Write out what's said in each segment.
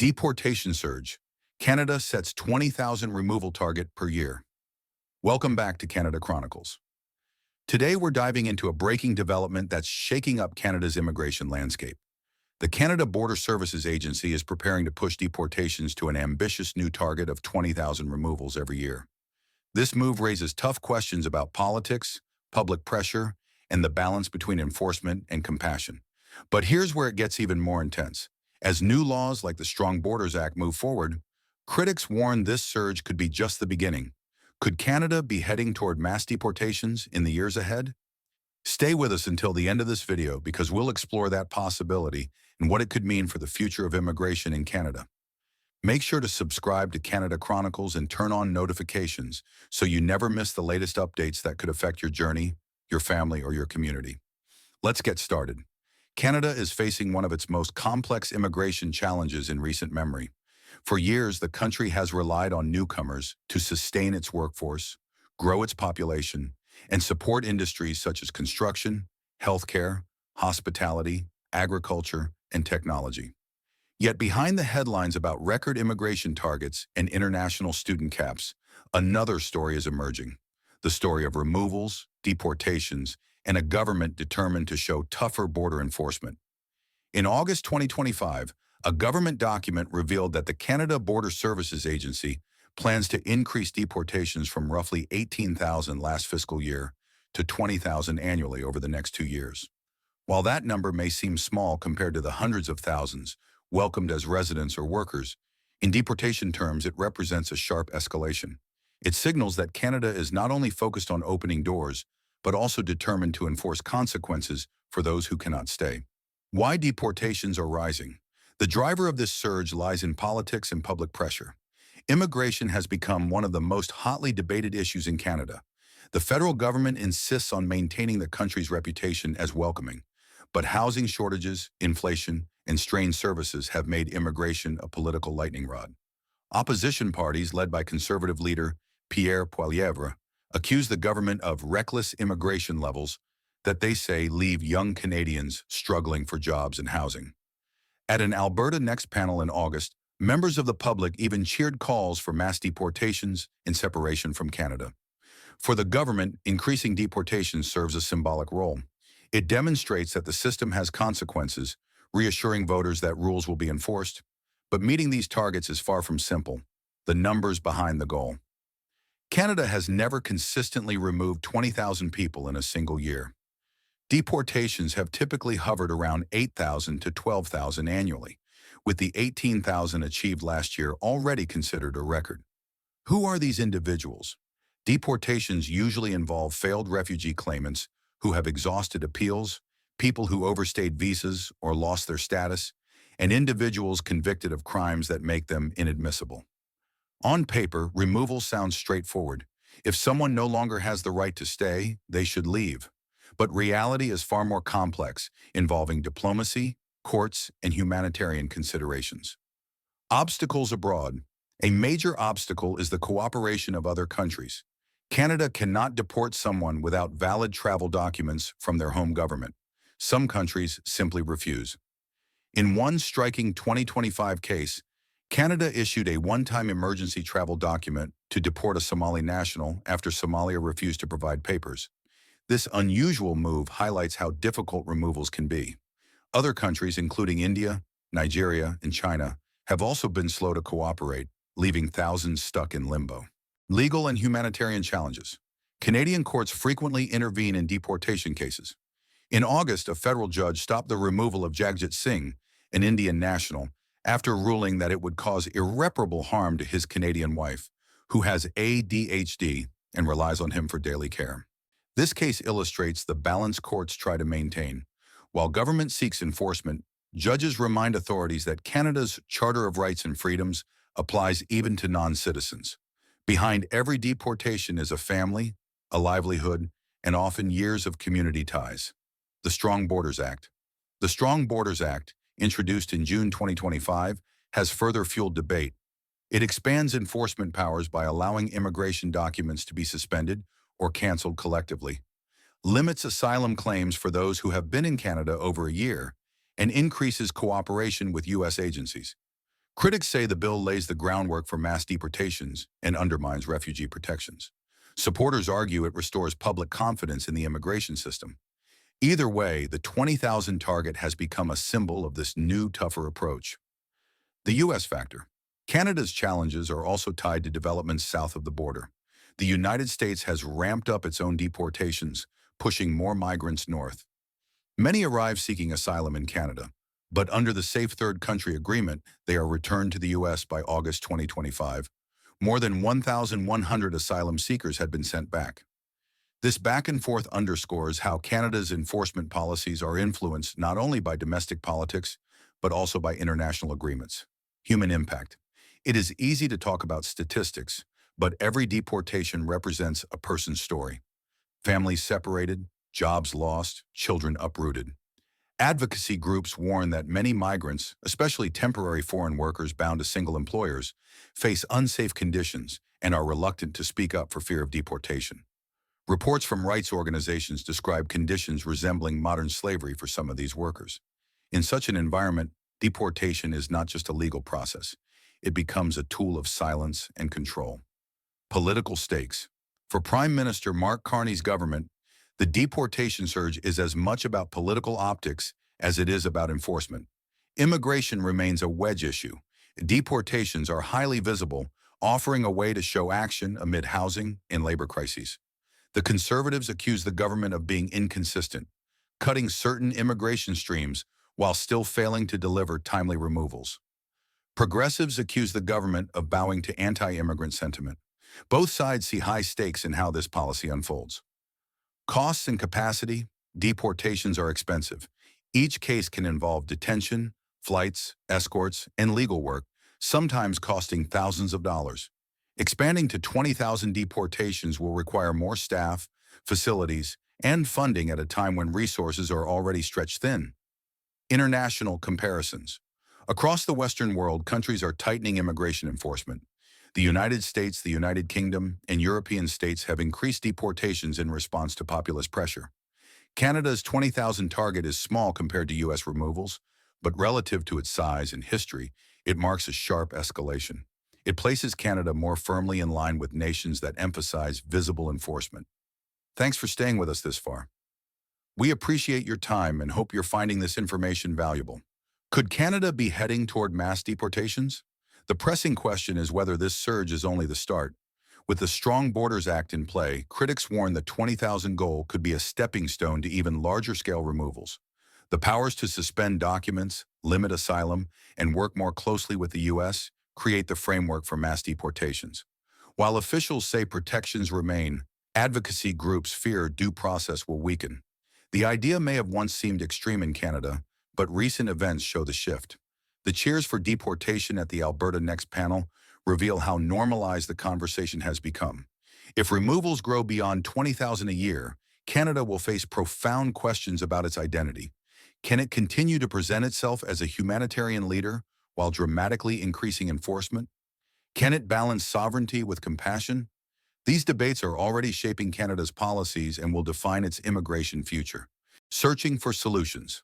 Deportation surge. Canada sets 20,000 removal target per year. Welcome back to Canada Chronicles. Today we're diving into a breaking development that's shaking up Canada's immigration landscape. The Canada Border Services Agency is preparing to push deportations to an ambitious new target of 20,000 removals every year. This move raises tough questions about politics, public pressure, and the balance between enforcement and compassion. But here's where it gets even more intense. As new laws like the Strong Borders Act move forward, critics warn this surge could be just the beginning. Could Canada be heading toward mass deportations in the years ahead? Stay with us until the end of this video because we'll explore that possibility and what it could mean for the future of immigration in Canada. Make sure to subscribe to Canada Chronicles and turn on notifications so you never miss the latest updates that could affect your journey, your family, or your community. Let's get started. Canada is facing one of its most complex immigration challenges in recent memory. For years, the country has relied on newcomers to sustain its workforce, grow its population, and support industries such as construction, healthcare, hospitality, agriculture, and technology. Yet behind the headlines about record immigration targets and international student caps, another story is emerging. The story of removals, deportations, and a government determined to show tougher border enforcement. In August 2025, a government document revealed that the Canada Border Services Agency plans to increase deportations from roughly 18,000 last fiscal year to 20,000 annually over the next 2 years. While that number may seem small compared to the hundreds of thousands welcomed as residents or workers, in deportation terms it represents a sharp escalation. It signals that Canada is not only focused on opening doors, but also determined to enforce consequences for those who cannot stay. Why deportations are rising? The driver of this surge lies in politics and public pressure. Immigration has become one of the most hotly debated issues in Canada. The federal government insists on maintaining the country's reputation as welcoming, but housing shortages, inflation, and strained services have made immigration a political lightning rod. Opposition parties led by Conservative leader Pierre Poilievre accuse the government of reckless immigration levels that they say leave young Canadians struggling for jobs and housing. At an Alberta Next panel in August, members of the public even cheered calls for mass deportations in separation from Canada. For the government, increasing deportations serves a symbolic role. It demonstrates that the system has consequences, reassuring voters that rules will be enforced. But meeting these targets is far from simple. The numbers behind the goal. Canada has never consistently removed 20,000 people in a single year. Deportations have typically hovered around 8,000 to 12,000 annually, with the 18,000 achieved last year already considered a record. Who are these individuals? Deportations usually involve failed refugee claimants who have exhausted appeals, people who overstayed visas or lost their status, and individuals convicted of crimes that make them inadmissible. On paper, removal sounds straightforward. If someone no longer has the right to stay, they should leave. But reality is far more complex, involving diplomacy, courts, and humanitarian considerations. Obstacles abroad. A major obstacle is the cooperation of other countries. Canada cannot deport someone without valid travel documents from their home government. Some countries simply refuse. In one striking 2025 case, Canada issued a one-time emergency travel document to deport a Somali national after Somalia refused to provide papers. This unusual move highlights how difficult removals can be. Other countries, including India, Nigeria, and China, have also been slow to cooperate, leaving thousands stuck in limbo. Legal and humanitarian challenges. Canadian courts frequently intervene in deportation cases. In August, a federal judge stopped the removal of Jagjit Singh, an Indian national, after ruling that it would cause irreparable harm to his Canadian wife, who has ADHD and relies on him for daily care. This case illustrates the balance courts try to maintain. While government seeks enforcement, judges remind authorities that Canada's Charter of Rights and Freedoms applies even to non-citizens. Behind every deportation is a family, a livelihood, and often years of community ties. The Strong Borders Act. The Strong Borders Act, introduced in June 2025, has further fueled debate. It expands enforcement powers by allowing immigration documents to be suspended or canceled collectively, limits asylum claims for those who have been in Canada over a year, and increases cooperation with U.S. agencies. Critics say the bill lays the groundwork for mass deportations and undermines refugee protections. Supporters argue it restores public confidence in the immigration system. Either way, the 20,000 target has become a symbol of this new, tougher approach. The U.S. factor. Canada's challenges are also tied to developments south of the border. The United States has ramped up its own deportations, pushing more migrants north. Many arrive seeking asylum in Canada, but under the Safe Third Country Agreement, they are returned to the U.S. by August 2025. More than 1,100 asylum seekers had been sent back. This back and forth underscores how Canada's enforcement policies are influenced not only by domestic politics, but also by international agreements. Human impact. It is easy to talk about statistics, but every deportation represents a person's story. Families separated, jobs lost, children uprooted. Advocacy groups warn that many migrants, especially temporary foreign workers bound to single employers, face unsafe conditions and are reluctant to speak up for fear of deportation. Reports from rights organizations describe conditions resembling modern slavery for some of these workers. In such an environment, deportation is not just a legal process. It becomes a tool of silence and control. Political stakes. For Prime Minister Mark Carney's government, the deportation surge is as much about political optics as it is about enforcement. Immigration remains a wedge issue. Deportations are highly visible, offering a way to show action amid housing and labor crises. The Conservatives accuse the government of being inconsistent, cutting certain immigration streams while still failing to deliver timely removals. Progressives accuse the government of bowing to anti-immigrant sentiment. Both sides see high stakes in how this policy unfolds. Costs and capacity. Deportations are expensive. Each case can involve detention, flights, escorts, and legal work, sometimes costing thousands of dollars. Expanding to 20,000 deportations will require more staff, facilities, and funding at a time when resources are already stretched thin. International comparisons. Across the Western world, countries are tightening immigration enforcement. The United States, the United Kingdom, and European states have increased deportations in response to populist pressure. Canada's 20,000 target is small compared to U.S. removals, but relative to its size and history, it marks a sharp escalation. It places Canada more firmly in line with nations that emphasize visible enforcement. Thanks for staying with us this far. We appreciate your time and hope you're finding this information valuable. Could Canada be heading toward mass deportations? The pressing question is whether this surge is only the start. With the Strong Borders Act in play, critics warn the 20,000 goal could be a stepping stone to even larger-scale removals. The powers to suspend documents, limit asylum, and work more closely with the U.S. create the framework for mass deportations. While officials say protections remain, advocacy groups fear due process will weaken. The idea may have once seemed extreme in Canada, but recent events show the shift. The cheers for deportation at the Alberta Next panel reveal how normalized the conversation has become. If removals grow beyond 20,000 a year, Canada will face profound questions about its identity. Can it continue to present itself as a humanitarian leader while dramatically increasing enforcement? Can it balance sovereignty with compassion? These debates are already shaping Canada's policies and will define its immigration future. Searching for solutions.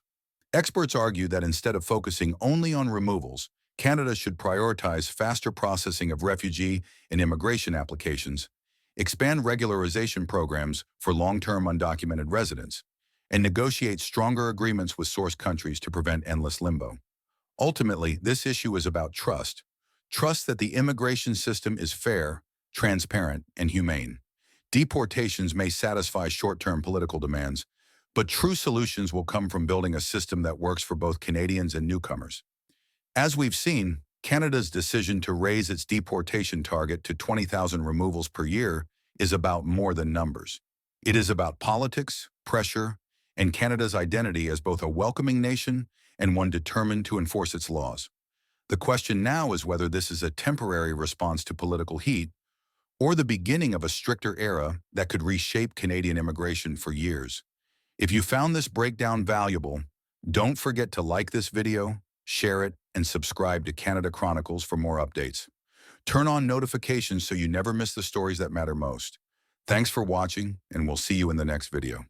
Experts argue that instead of focusing only on removals, Canada should prioritize faster processing of refugee and immigration applications, expand regularization programs for long-term undocumented residents, and negotiate stronger agreements with source countries to prevent endless limbo. Ultimately, this issue is about trust. Trust that the immigration system is fair, transparent, and humane. Deportations may satisfy short-term political demands, but true solutions will come from building a system that works for both Canadians and newcomers. As we've seen, Canada's decision to raise its deportation target to 20,000 removals per year is about more than numbers. It is about politics, pressure, and Canada's identity as both a welcoming nation and one determined to enforce its laws. The question now is whether this is a temporary response to political heat or the beginning of a stricter era that could reshape Canadian immigration for years. If you found this breakdown valuable, don't forget to like this video, share it, and subscribe to Canada Chronicles for more updates. Turn on notifications so you never miss the stories that matter most. Thanks for watching, and we'll see you in the next video.